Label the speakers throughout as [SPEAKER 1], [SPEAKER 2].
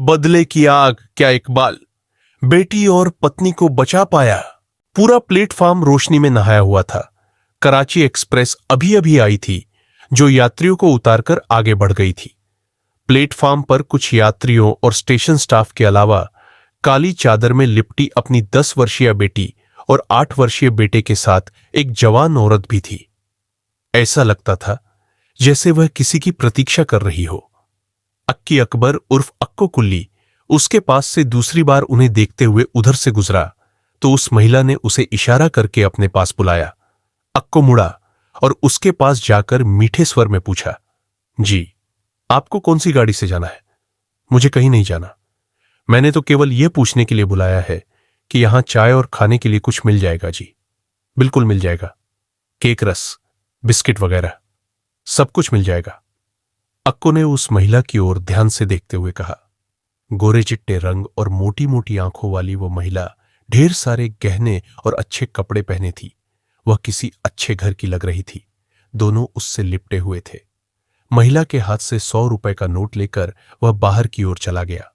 [SPEAKER 1] बदले की आग क्या इकबाल, बेटी और पत्नी को बचा पाया। पूरा प्लेटफॉर्म रोशनी में नहाया हुआ था। कराची एक्सप्रेस अभी अभी आई थी, जो यात्रियों को उतारकर आगे बढ़ गई थी। प्लेटफॉर्म पर कुछ यात्रियों और स्टेशन स्टाफ के अलावा काली चादर में लिपटी अपनी 10 वर्षीय बेटी और 8 वर्षीय बेटे के साथ एक जवान औरत भी थी। ऐसा लगता था जैसे वह किसी की प्रतीक्षा कर रही हो। अक्की अकबर उर्फ अक्को कुल्ली उसके पास से दूसरी बार उन्हें देखते हुए उधर से गुजरा तो उस महिला ने उसे इशारा करके अपने पास बुलाया। अक्को मुड़ा और उसके पास जाकर मीठे स्वर में पूछा, जी, आपको कौन सी गाड़ी से जाना है? मुझे कहीं नहीं जाना। मैंने तो केवल यह पूछने के लिए बुलाया है कि यहां चाय और खाने के लिए कुछ मिल जाएगा। जी बिल्कुल मिल जाएगा, केक, रस, बिस्किट वगैरह सब कुछ मिल जाएगा। अक्को ने उस महिला की ओर ध्यान से देखते हुए कहा। गोरे चिट्टे रंग और मोटी मोटी आंखों वाली वो महिला ढेर सारे गहने और अच्छे कपड़े पहने थी। वह किसी अच्छे घर की लग रही थी। दोनों उससे लिपटे हुए थे। महिला के हाथ से 100 रुपए का नोट लेकर वह बाहर की ओर चला गया।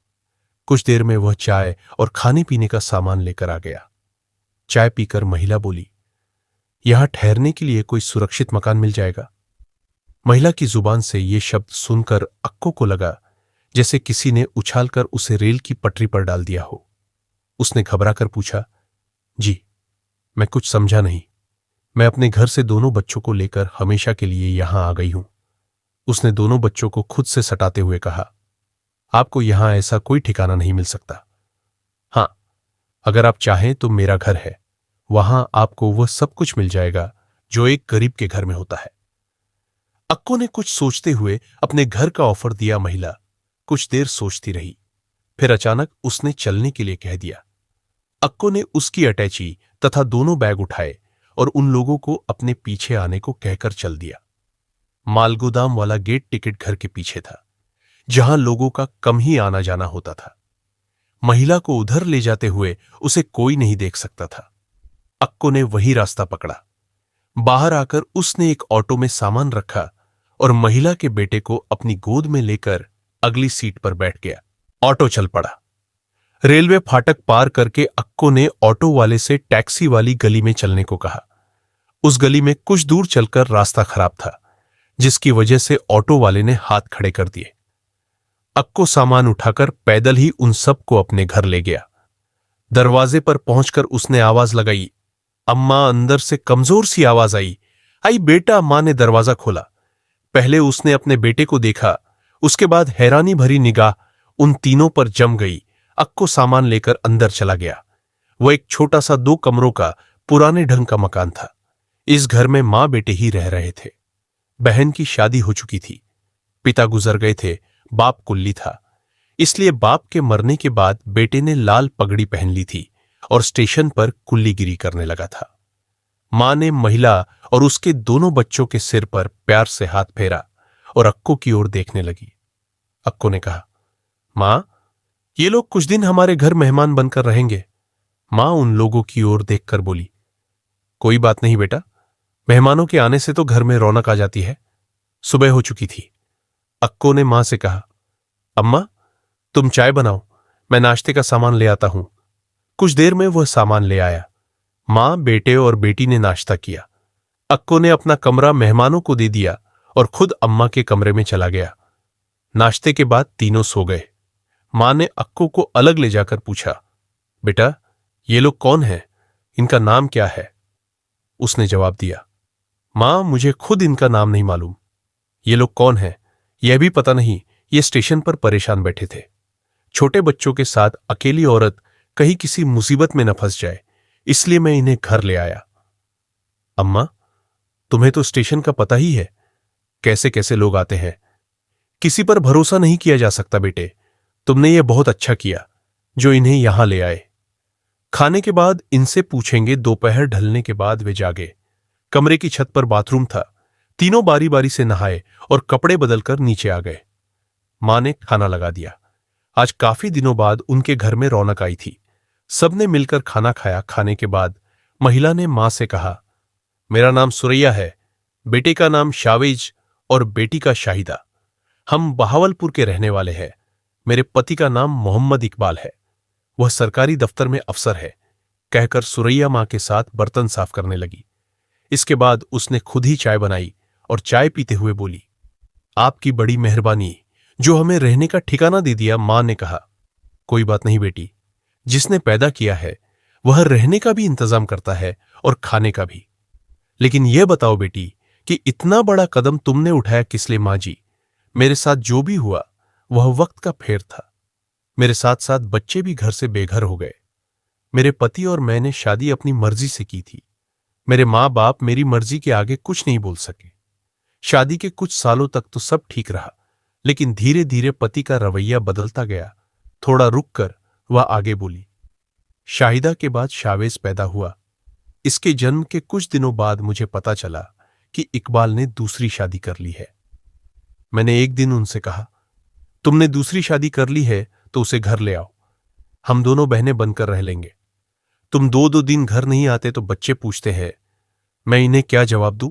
[SPEAKER 1] कुछ देर में वह चाय और खाने पीने का सामान लेकर आ गया। चाय पीकर महिला बोली, यहां ठहरने के लिए कोई सुरक्षित मकान मिल जाएगा? महिला की जुबान से ये शब्द सुनकर अक्को को लगा जैसे किसी ने उछालकर उसे रेल की पटरी पर डाल दिया हो। उसने घबराकर पूछा, जी, मैं कुछ समझा नहीं। मैं अपने घर से दोनों बच्चों को लेकर हमेशा के लिए यहां आ गई हूं। उसने दोनों बच्चों को खुद से सटाते हुए कहा, आपको यहां ऐसा कोई ठिकाना नहीं मिल सकता। हां, अगर आप चाहें तो मेरा घर है, वहां आपको वह सब कुछ मिल जाएगा जो एक गरीब के घर में होता है। अक्को ने कुछ सोचते हुए अपने घर का ऑफर दिया। महिला कुछ देर सोचती रही, फिर अचानक उसने चलने के लिए कह दिया। अक्को ने उसकी अटैची तथा दोनों बैग उठाए और उन लोगों को अपने पीछे आने को कहकर चल दिया। मालगोदाम वाला गेट टिकट घर के पीछे था, जहां लोगों का कम ही आना जाना होता था। महिला को उधर ले जाते हुए उसे कोई नहीं देख सकता था। अक्को ने वही रास्ता पकड़ा। बाहर आकर उसने एक ऑटो में सामान रखा और महिला के बेटे को अपनी गोद में लेकर अगली सीट पर बैठ गया। ऑटो चल पड़ा। रेलवे फाटक पार करके अक्को ने ऑटो वाले से टैक्सी वाली गली में चलने को कहा। उस गली में कुछ दूर चलकर रास्ता खराब था, जिसकी वजह से ऑटो वाले ने हाथ खड़े कर दिए। अक्को सामान उठाकर पैदल ही उन सबको अपने घर ले गया। दरवाजे पर पहुंचकर उसने आवाज लगाई। अम्मा, अंदर से कमजोर सी आवाज आई, आई बेटा। मां ने दरवाजा खोला। पहले उसने अपने बेटे को देखा, उसके बाद हैरानी भरी निगाह उन तीनों पर जम गई। अक्को सामान लेकर अंदर चला गया। वह एक छोटा सा 2 कमरों का पुराने ढंग का मकान था। इस घर में मां बेटे ही रह रहे थे। बहन की शादी हो चुकी थी, पिता गुजर गए थे, बाप कुल्ली था। इसलिए बाप के मरने के बाद बेटे ने लाल पगड़ी पहन ली थी और स्टेशन पर कुल्लीगिरी करने लगा था। मां ने महिला और उसके दोनों बच्चों के सिर पर प्यार से हाथ फेरा और अक्को की ओर देखने लगी। अक्को ने कहा, मां, ये लोग कुछ दिन हमारे घर मेहमान बनकर रहेंगे। मां उन लोगों की ओर देखकर बोली, कोई बात नहीं बेटा, मेहमानों के आने से तो घर में रौनक आ जाती है। सुबह हो चुकी थी। अक्को ने मां से कहा, अम्मा, तुम चाय बनाओ, मैं नाश्ते का सामान ले आता हूं। कुछ देर में वह सामान ले आया। मां, बेटे और बेटी ने नाश्ता किया। अक्को ने अपना कमरा मेहमानों को दे दिया और खुद अम्मा के कमरे में चला गया। नाश्ते के बाद तीनों सो गए। मां ने अक्को को अलग ले जाकर पूछा, बेटा, ये लोग कौन हैं? इनका नाम क्या है? उसने जवाब दिया, मां, मुझे खुद इनका नाम नहीं मालूम। ये लोग कौन हैं यह भी पता नहीं। ये स्टेशन पर परेशान बैठे थे। छोटे बच्चों के साथ अकेली औरत कहीं किसी मुसीबत में न फंस जाए, इसलिए मैं इन्हें घर ले आया। अम्मा, तुम्हें तो स्टेशन का पता ही है, कैसे कैसे लोग आते हैं। किसी पर भरोसा नहीं किया जा सकता बेटे। तुमने ये बहुत अच्छा किया जो इन्हें यहां ले आए। खाने के बाद इनसे पूछेंगे। दोपहर ढलने के बाद वे जागे। कमरे की छत पर बाथरूम था। तीनों बारी बारी से नहाए और कपड़े बदलकर नीचे आ गए। मां ने खाना लगा दिया। आज काफी दिनों बाद उनके घर में रौनक आई थी। सबने मिलकर खाना खाया। खाने के बाद महिला ने मां से कहा, मेरा नाम सुरैया है, बेटे का नाम शावेज और बेटी का शाहिदा। हम बहावलपुर के रहने वाले हैं। मेरे पति का नाम मोहम्मद इकबाल है, वह सरकारी दफ्तर में अफसर है, कहकर सुरैया मां के साथ बर्तन साफ करने लगी। इसके बाद उसने खुद ही चाय बनाई और चाय पीते हुए बोली, आपकी बड़ी मेहरबानी जो हमें रहने का ठिकाना दे दिया। मां ने कहा, कोई बात नहीं बेटी, जिसने पैदा किया है वह रहने का भी इंतजाम करता है और खाने का भी। लेकिन यह बताओ बेटी कि इतना बड़ा कदम तुमने उठाया किस लिए? मां जी, मेरे साथ जो भी हुआ वह वक्त का फेर था। मेरे साथ साथ बच्चे भी घर से बेघर हो गए। मेरे पति और मैंने शादी अपनी मर्जी से की थी। मेरे माँ बाप मेरी मर्जी के आगे कुछ नहीं बोल सके। शादी के कुछ सालों तक तो सब ठीक रहा, लेकिन धीरे धीरे पति का रवैया बदलता गया। थोड़ा रुककर वह आगे बोली, शाहिदा के बाद शावेज पैदा हुआ। इसके जन्म के कुछ दिनों बाद मुझे पता चला कि इकबाल ने दूसरी शादी कर ली है। मैंने एक दिन उनसे कहा, तुमने दूसरी शादी कर ली है तो उसे घर ले आओ, हम दोनों बहनें बनकर रह लेंगे। तुम दो दो दिन घर नहीं आते तो बच्चे पूछते हैं, मैं इन्हें क्या जवाब दूं?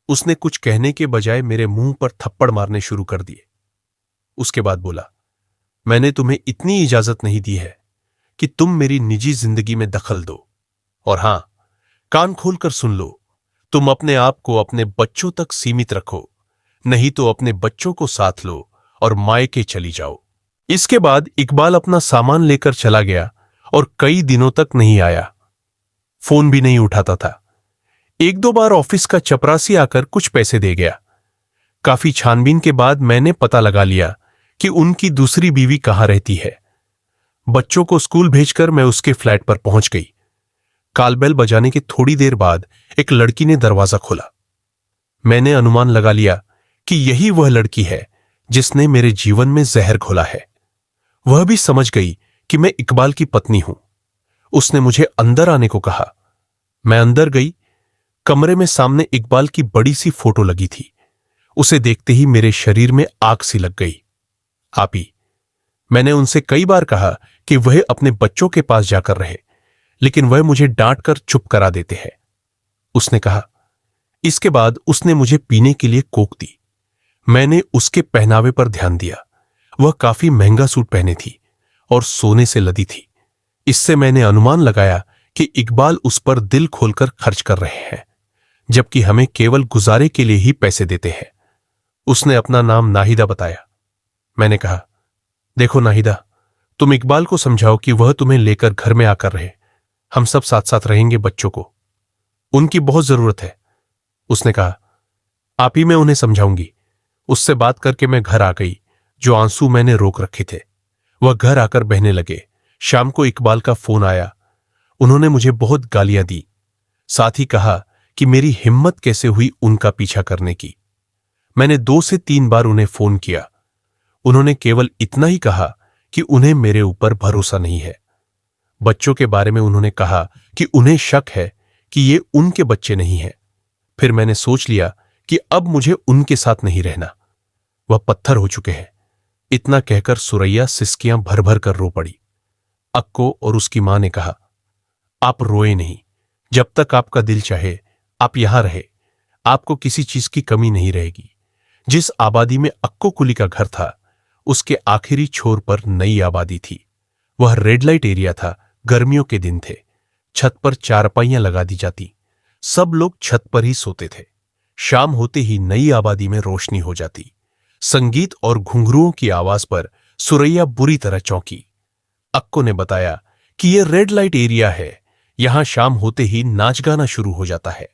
[SPEAKER 1] उसने कुछ कहने के बजाय मेरे मुंह पर थप्पड़ मारने शुरू कर दिए। उसके बाद बोला, मैंने तुम्हें इतनी इजाजत नहीं दी है कि तुम मेरी निजी जिंदगी में दखल दो। और हां, कान खोलकर सुन लो, तुम अपने आप को अपने बच्चों तक सीमित रखो, नहीं तो अपने बच्चों को साथ लो और मायके चली जाओ। इसके बाद इकबाल अपना सामान लेकर चला गया और कई दिनों तक नहीं आया। फोन भी नहीं उठाता था। एक दो बार ऑफिस का चपरासी आकर कुछ पैसे दे गया। काफी छानबीन के बाद मैंने पता लगा लिया कि उनकी दूसरी बीवी कहां रहती है। बच्चों को स्कूल भेजकर मैं उसके फ्लैट पर पहुंच गई। कालबेल बजाने के थोड़ी देर बाद एक लड़की ने दरवाजा खोला। मैंने अनुमान लगा लिया कि यही वह लड़की है जिसने मेरे जीवन में जहर घोला है। वह भी समझ गई कि मैं इकबाल की पत्नी हूं। उसने मुझे अंदर आने को कहा। मैं अंदर गई। कमरे में सामने इकबाल की बड़ी सी फोटो लगी थी। उसे देखते ही मेरे शरीर में आग सी लग गई। आपी, मैंने उनसे कई बार कहा कि वह अपने बच्चों के पास जाकर रहे, लेकिन वह मुझे डांट कर चुप करा देते हैं, उसने कहा। इसके बाद उसने मुझे पीने के लिए कोक दी। मैंने उसके पहनावे पर ध्यान दिया। वह काफी महंगा सूट पहने थी और सोने से लदी थी। इससे मैंने अनुमान लगाया कि इकबाल उस पर दिल खोलकर खर्च कर रहे हैं, जबकि हमें केवल गुजारे के लिए ही पैसे देते हैं। उसने अपना नाम नाहिदा बताया। मैंने कहा, देखो नाहिदा, तुम इकबाल को समझाओ कि वह तुम्हें लेकर घर में आकर रहे। हम सब साथ साथ रहेंगे, बच्चों को उनकी बहुत जरूरत है। उसने कहा, आप ही मैं उन्हें समझाऊंगी। उससे बात करके मैं घर आ गई। जो आंसू मैंने रोक रखे थे वह घर आकर बहने लगे। शाम को इकबाल का फोन आया। उन्होंने मुझे बहुत गालियां दी, साथ ही कहा कि मेरी हिम्मत कैसे हुई उनका पीछा करने की। मैंने 2 से 3 बार उन्हें फोन किया। उन्होंने केवल इतना ही कहा कि उन्हें मेरे ऊपर भरोसा नहीं है। बच्चों के बारे में उन्होंने कहा कि उन्हें शक है कि ये उनके बच्चे नहीं हैं। फिर मैंने सोच लिया कि अब मुझे उनके साथ नहीं रहना। वह पत्थर हो चुके हैं। इतना कहकर सुरैया सिसकियां भर भर कर रो पड़ी। अक्को और उसकी मां ने कहा, आप रोए नहीं। जब तक आपका दिल चाहे आप यहां रहे, आपको किसी चीज की कमी नहीं रहेगी। जिस आबादी में अक्को कुली का घर था, उसके आखिरी छोर पर नई आबादी थी। वह रेड लाइट एरिया था। गर्मियों के दिन थे। छत पर चारपाइयां लगा दी जाती। सब लोग छत पर ही सोते थे। शाम होते ही नई आबादी में रोशनी हो जाती। संगीत और घुंघरुओं की आवाज पर सुरैया बुरी तरह चौंकी। अक्को ने बताया कि यह रेड लाइट एरिया है। यहां शाम होते ही नाच गाना शुरू हो जाता है।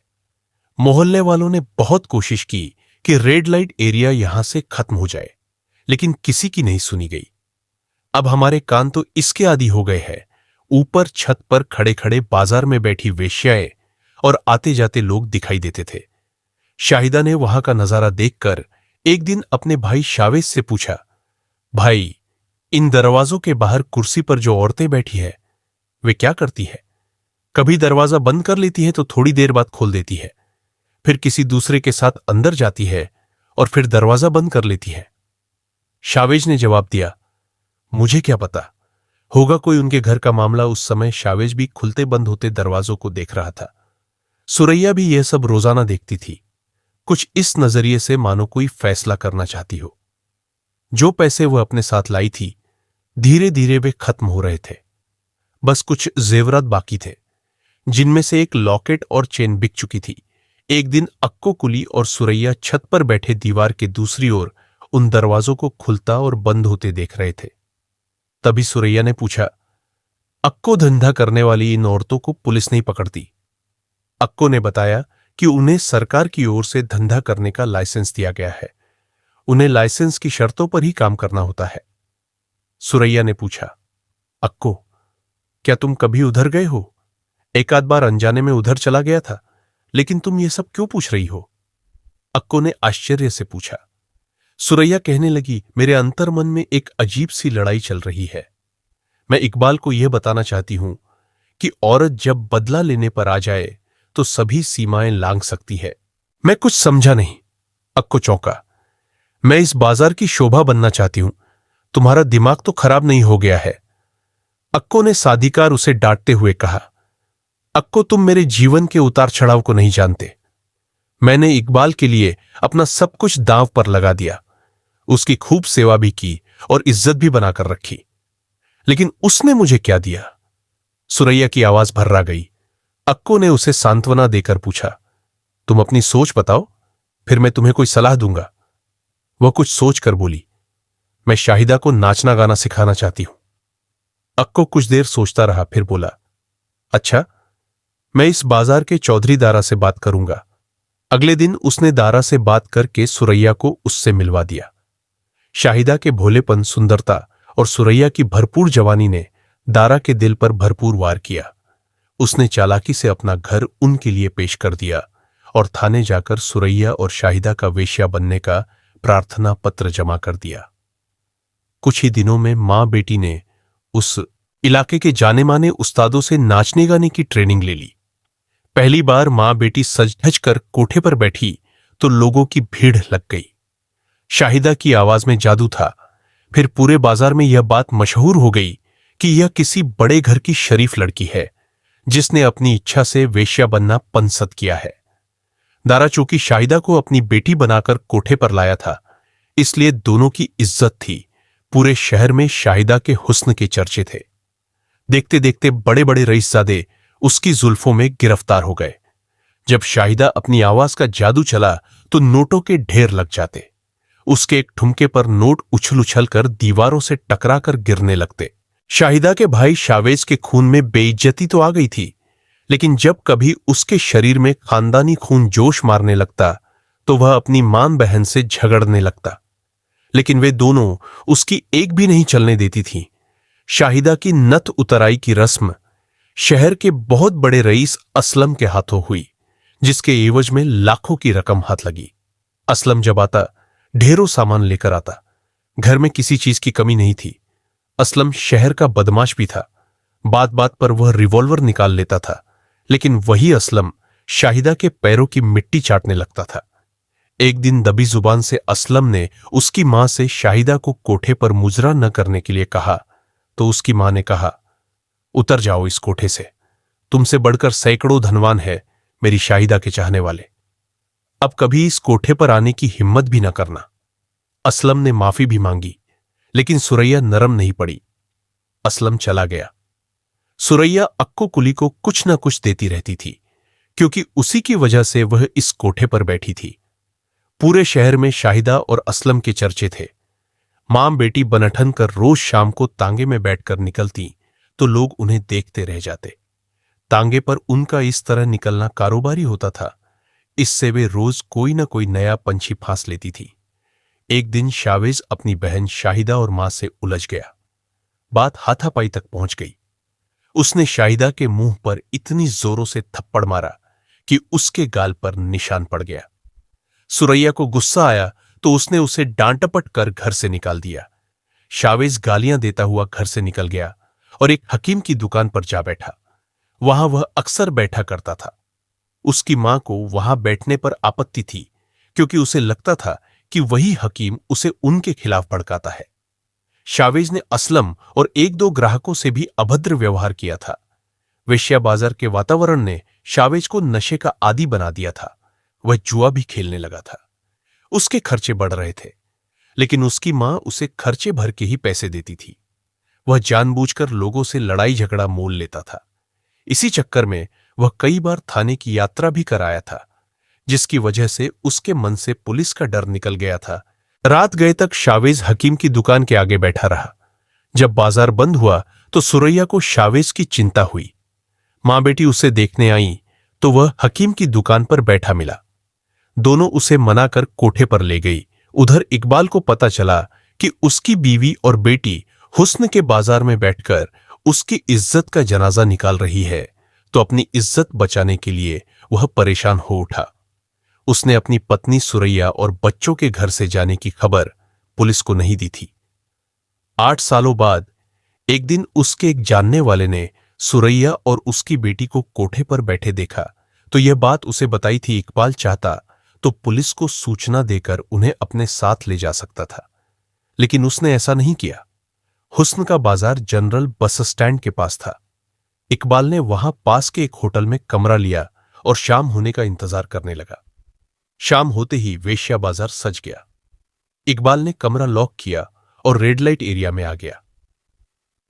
[SPEAKER 1] मोहल्ले वालों ने बहुत कोशिश की कि रेड लाइट एरिया यहां से खत्म हो जाए, लेकिन किसी की नहीं सुनी गई। अब हमारे कान तो इसके आदी हो गए हैं। ऊपर छत पर खड़े खड़े बाजार में बैठी वेश्याएं और आते जाते लोग दिखाई देते थे। शाहिदा ने वहां का नजारा देखकर एक दिन अपने भाई शावेज से पूछा, भाई, इन दरवाजों के बाहर कुर्सी पर जो औरतें बैठी है वे क्या करती है? कभी दरवाजा बंद कर लेती है तो थोड़ी देर बाद खोल देती है, फिर किसी दूसरे के साथ अंदर जाती है और फिर दरवाजा बंद कर लेती है। शावेज ने जवाब दिया, मुझे क्या पता, होगा कोई उनके घर का मामला। उस समय शावेज भी खुलते बंद होते दरवाजों को देख रहा था। सुरैया भी यह सब रोजाना देखती थी, कुछ इस नजरिए से मानो कोई फैसला करना चाहती हो। जो पैसे वह अपने साथ लाई थी धीरे धीरे वे खत्म हो रहे थे। बस कुछ जेवरात बाकी थे, जिनमें से एक लॉकेट और चेन बिक चुकी थी। एक दिन अक्को कुली और सुरैया छत पर बैठे दीवार के दूसरी ओर उन दरवाजों को खुलता और बंद होते देख रहे थे। तभी सुरैया ने पूछा, अक्को, धंधा करने वाली इन औरतों को पुलिस नहीं पकड़ती? अक्को ने बताया कि उन्हें सरकार की ओर से धंधा करने का लाइसेंस दिया गया है। उन्हें लाइसेंस की शर्तों पर ही काम करना होता है। सुरैया ने पूछा, अक्को, क्या तुम कभी उधर गए हो? एक आध बार अनजाने में उधर चला गया था, लेकिन तुम ये सब क्यों पूछ रही हो? अक्को ने आश्चर्य से पूछा। सुरैया कहने लगी, मेरे अंतर्मन में एक अजीब सी लड़ाई चल रही है। मैं इकबाल को यह बताना चाहती हूं कि औरत जब बदला लेने पर आ जाए तो सभी सीमाएं लांघ सकती है। मैं कुछ समझा नहीं। अक्को चौंका। मैं इस बाजार की शोभा बनना चाहती हूं। तुम्हारा दिमाग तो खराब नहीं हो गया है? अक्को ने साधिकार उसे डांटते हुए कहा। अक्को, तुम मेरे जीवन के उतार चढ़ाव को नहीं जानते। मैंने इकबाल के लिए अपना सब कुछ दांव पर लगा दिया, उसकी खूब सेवा भी की और इज्जत भी बनाकर रखी, लेकिन उसने मुझे क्या दिया? सुरैया की आवाज भर्रा गई। अक्को ने उसे सांत्वना देकर पूछा, तुम अपनी सोच बताओ, फिर मैं तुम्हें कोई सलाह दूंगा। वह कुछ सोचकर बोली, मैं शाहिदा को नाचना गाना सिखाना चाहती हूं। अक्को कुछ देर सोचता रहा, फिर बोला, अच्छा, मैं इस बाजार के चौधरी दारा से बात करूंगा। अगले दिन उसने दारा से बात करके सुरैया को उससे मिलवा दिया। शाहिदा के भोलेपन, सुंदरता और सुरैया की भरपूर जवानी ने दारा के दिल पर भरपूर वार किया। उसने चालाकी से अपना घर उनके लिए पेश कर दिया और थाने जाकर सुरैया और शाहिदा का वेश्या बनने का प्रार्थना पत्र जमा कर दिया। कुछ ही दिनों में मां बेटी ने उस इलाके के जाने माने उस्तादों से नाचने गाने की ट्रेनिंग ले ली। पहली बार मां बेटी सज धज कर कोठे पर बैठी तो लोगों की भीड़ लग गई। शाहिदा की आवाज में जादू था। फिर पूरे बाजार में यह बात मशहूर हो गई कि यह किसी बड़े घर की शरीफ लड़की है जिसने अपनी इच्छा से वेश्या बनना पसंद किया है। दारा चूंकि शाहिदा को अपनी बेटी बनाकर कोठे पर लाया था, इसलिए दोनों की इज्जत थी। पूरे शहर में शाहिदा के हुस्न के चर्चे थे। देखते देखते बड़े बड़े रईसजादे उसकी जुल्फों में गिरफ्तार हो गए। जब शाहिदा अपनी आवाज का जादू चला तो नोटों के ढेर लग जाते। उसके एक ठुमके पर नोट उछल उछल कर दीवारों से टकरा कर गिरने लगते। शाहिदा के भाई शावेज के खून में बेइज्जती तो आ गई थी, लेकिन जब कभी उसके शरीर में खानदानी खून जोश मारने लगता तो वह अपनी मां बहन से झगड़ने लगता, लेकिन वे दोनों उसकी एक भी नहीं चलने देती थीं। शाहिदा की नथ उतराई की रस्म शहर के बहुत बड़े रईस असलम के हाथों हुई, जिसके एवज में लाखों की रकम हाथ लगी। असलम जब आता, ढेरों सामान लेकर आता। घर में किसी चीज की कमी नहीं थी। असलम शहर का बदमाश भी था। बात बात पर वह रिवॉल्वर निकाल लेता था, लेकिन वही असलम शाहिदा के पैरों की मिट्टी चाटने लगता था। एक दिन दबी जुबान से असलम ने उसकी मां से शाहिदा को कोठे पर मुजरा न करने के लिए कहा, तो उसकी मां ने कहा, उतर जाओ इस कोठे से, तुमसे बढ़कर सैकड़ों धनवान है मेरी शाहिदा के चाहने वाले। अब कभी इस कोठे पर आने की हिम्मत भी न करना। असलम ने माफी भी मांगी, लेकिन सुरैया नरम नहीं पड़ी। असलम चला गया। सुरैया अक्को कुली को कुछ न कुछ देती रहती थी, क्योंकि उसी की वजह से वह इस कोठे पर बैठी थी। पूरे शहर में शाहिदा और असलम के चर्चे थे। मां बेटी बनठन कर रोज शाम को तांगे में बैठकर निकलती तो लोग उन्हें देखते रह जाते। तांगे पर उनका इस तरह निकलना कारोबारी होता था। इससे वे रोज कोई न कोई नया पंछी फांस लेती थी। एक दिन शावेज अपनी बहन शाहिदा और मां से उलझ गया। बात हाथापाई तक पहुंच गई। उसने शाहिदा के मुंह पर इतनी जोरों से थप्पड़ मारा कि उसके गाल पर निशान पड़ गया। सुरैया को गुस्सा आया तो उसने उसे डांटपट कर घर से निकाल दिया। शावेज गालियां देता हुआ घर से निकल गया और एक हकीम की दुकान पर जा बैठा। वहां वह अक्सर बैठा करता था। उसकी मां को वहां बैठने पर आपत्ति थी, क्योंकि उसे लगता था कि वही हकीम उसे उनके खिलाफ भड़काता है। शावेज ने असलम और एक दो ग्राहकों से भी अभद्र व्यवहार किया था। वेश्या बाजार के वातावरण ने शावेज को नशे का आदी बना दिया था। वह जुआ भी खेलने लगा था। उसके खर्चे बढ़ रहे थे, लेकिन उसकी मां उसे खर्चे भर के ही पैसे देती थी। वह जानबूझकर लोगों से लड़ाई झगड़ा मोल लेता था। इसी चक्कर में वह कई बार थाने की यात्रा भी कराया था, जिसकी वजह से उसके मन से पुलिस का डर निकल गया था। रात गए तक शावेज हकीम की दुकान के आगे बैठा रहा। जब बाजार बंद हुआ तो सुरैया को शावेज की चिंता हुई। मां बेटी उसे देखने आई तो वह हकीम की दुकान पर बैठा मिला। दोनों उसे मनाकर कोठे पर ले गई। उधर इकबाल को पता चला कि उसकी बीवी और बेटी हुस्न के बाजार में बैठकर उसकी इज्जत का जनाजा निकाल रही है, तो अपनी इज्जत बचाने के लिए वह परेशान हो उठा। उसने अपनी पत्नी सुरैया और बच्चों के घर से जाने की खबर पुलिस को नहीं दी थी। 8 सालों बाद एक दिन उसके एक जानने वाले ने सुरैया और उसकी बेटी को कोठे पर बैठे देखा, तो यह बात उसे बताई थी। इकबाल चाहता तो पुलिस को सूचना देकर उन्हें अपने साथ ले जा सकता था, लेकिन उसने ऐसा नहीं किया। हुस्न का बाजार जनरल बस स्टैंड के पास था। इकबाल ने वहां पास के एक होटल में कमरा लिया और शाम होने का इंतजार करने लगा। शाम होते ही वेश्या बाजार सज गया। इकबाल ने कमरा लॉक किया और रेड लाइट एरिया में आ गया।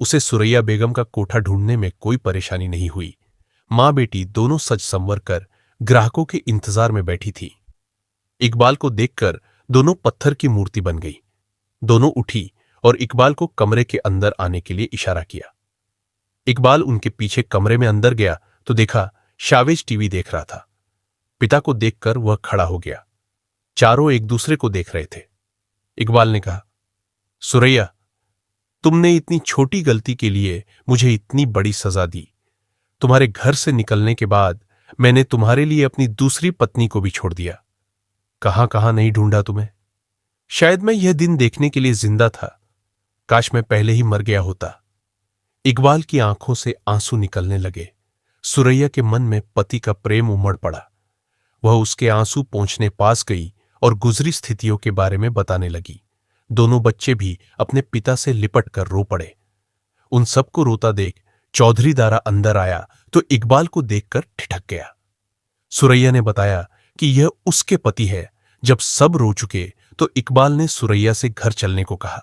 [SPEAKER 1] उसे सुरैया बेगम का कोठा ढूंढने में कोई परेशानी नहीं हुई। मां बेटी दोनों सज संवर कर ग्राहकों के इंतजार में बैठी थी। इकबाल को देखकर दोनों पत्थर की मूर्ति बन गई। दोनों उठी और इकबाल को कमरे के अंदर आने के लिए इशारा किया। इकबाल उनके पीछे कमरे में अंदर गया तो देखा शावेज टीवी देख रहा था। पिता को देखकर वह खड़ा हो गया। चारों एक दूसरे को देख रहे थे। इकबाल ने कहा, सुरैया, तुमने इतनी छोटी गलती के लिए मुझे इतनी बड़ी सजा दी। तुम्हारे घर से निकलने के बाद मैंने तुम्हारे लिए अपनी दूसरी पत्नी को भी छोड़ दिया। कहां कहां नहीं ढूंढा तुम्हें। शायद मैं यह दिन देखने के लिए जिंदा था। काश मैं पहले ही मर गया होता। इकबाल की आंखों से आंसू निकलने लगे। सुरैया के मन में पति का प्रेम उमड़ पड़ा। वह उसके आंसू पोंछने पास गई और गुजरी स्थितियों के बारे में बताने लगी। दोनों बच्चे भी अपने पिता से लिपट कर रो पड़े। उन सबको रोता देख चौधरी दारा अंदर आया तो इकबाल को देखकर ठिठक गया। सुरैया ने बताया कि यह उसके पति है। जब सब रो चुके तो इकबाल ने सुरैया से घर चलने को कहा,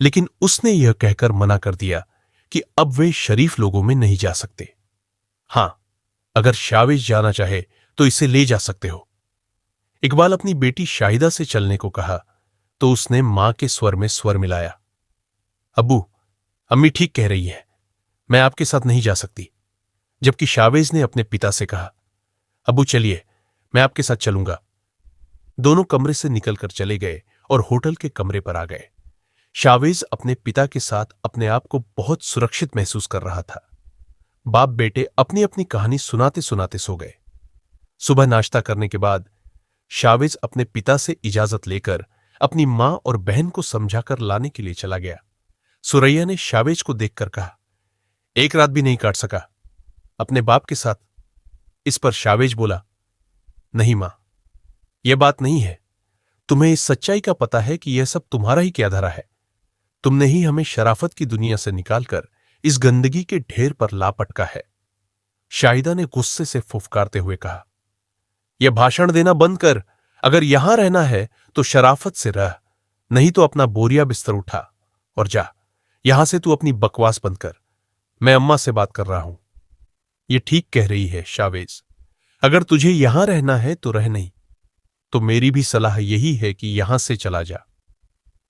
[SPEAKER 1] लेकिन उसने यह कहकर मना कर दिया कि अब वे शरीफ लोगों में नहीं जा सकते। हां, अगर शावेज जाना चाहे तो इसे ले जा सकते हो। इकबाल अपनी बेटी शाहिदा से चलने को कहा तो उसने मां के स्वर में स्वर मिलाया, अब्बू, अम्मी ठीक कह रही है, मैं आपके साथ नहीं जा सकती। जबकि शावेज ने अपने पिता से कहा, अब्बू चलिए, मैं आपके साथ चलूंगा। दोनों कमरे से निकलकर चले गए और होटल के कमरे पर आ गए। शावेज अपने पिता के साथ अपने आप को बहुत सुरक्षित महसूस कर रहा था। बाप बेटे अपनी अपनी कहानी सुनाते सुनाते सो गए। सुबह नाश्ता करने के बाद शावेज अपने पिता से इजाजत लेकर अपनी मां और बहन को समझाकर लाने के लिए चला गया। सुरैया ने शावेज को देखकर कहा, एक रात भी नहीं काट सका अपने बाप के साथ। इस पर शावेज बोला, नहीं मां, यह बात नहीं है। तुम्हें इस सच्चाई का पता है कि यह सब तुम्हारा ही क्या धरा है। तुमने ही हमें शराफत की दुनिया से निकालकर इस गंदगी के ढेर पर ला पटका है। शाहिदा ने गुस्से से फुफकारते हुए कहा, यह भाषण देना बंद कर। अगर यहां रहना है तो शराफत से रह, नहीं तो अपना बोरिया बिस्तर उठा और जा। यहां से तू अपनी बकवास बंद कर। मैं अम्मा से बात कर रहा हूं। यह ठीक कह रही है शावेज। अगर तुझे यहां रहना है तो रह, नहीं तो मेरी भी सलाह यही है कि यहां से चला जा।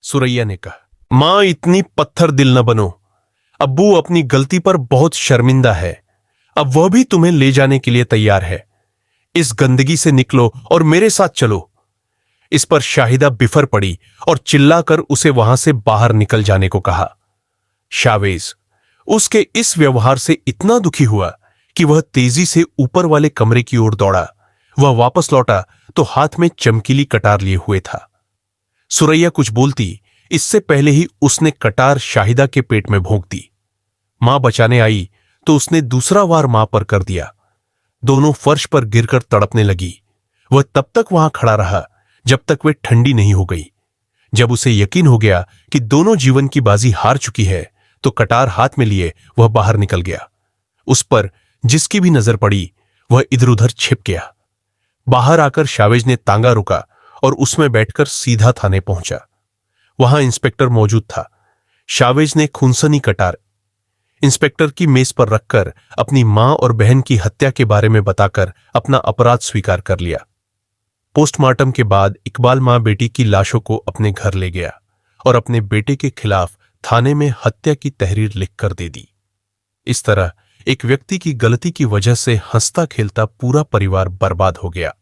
[SPEAKER 1] सुरैया ने कहा, मां इतनी पत्थर दिल न बनो। अब्बू अपनी गलती पर बहुत शर्मिंदा है। अब वह भी तुम्हें ले जाने के लिए तैयार है। इस गंदगी से निकलो और मेरे साथ चलो। इस पर शाहिदा बिफर पड़ी और चिल्लाकर उसे वहां से बाहर निकल जाने को कहा। शावेज उसके इस व्यवहार से इतना दुखी हुआ कि वह तेजी से ऊपर वाले कमरे की ओर दौड़ा। वह वापस लौटा तो हाथ में चमकीली कटार लिए हुए था। सुरैया कुछ बोलती इससे पहले ही उसने कटार शाहिदा के पेट में भोंक दी। मां बचाने आई तो उसने दूसरा वार मां पर कर दिया। दोनों फर्श पर गिरकर तड़पने लगी। वह तब तक वहां खड़ा रहा जब तक वे ठंडी नहीं हो गई। जब उसे यकीन हो गया कि दोनों जीवन की बाजी हार चुकी है तो कटार हाथ में लिए वह बाहर निकल गया। उस पर जिसकी भी नजर पड़ी वह इधर उधर छिप गया। बाहर आकर शावेज ने तांगा रुका और उसमें बैठकर सीधा थाने पहुंचा। वहां इंस्पेक्टर मौजूद था। शावेज ने खूनसनी कटार इंस्पेक्टर की मेज पर रखकर अपनी मां और बहन की हत्या के बारे में बताकर अपना अपराध स्वीकार कर लिया। पोस्टमार्टम के बाद इकबाल मां बेटी की लाशों को अपने घर ले गया और अपने बेटे के खिलाफ थाने में हत्या की तहरीर लिखकर दे दी। इस तरह एक व्यक्ति की गलती की वजह से हंसता खेलता पूरा परिवार बर्बाद हो गया।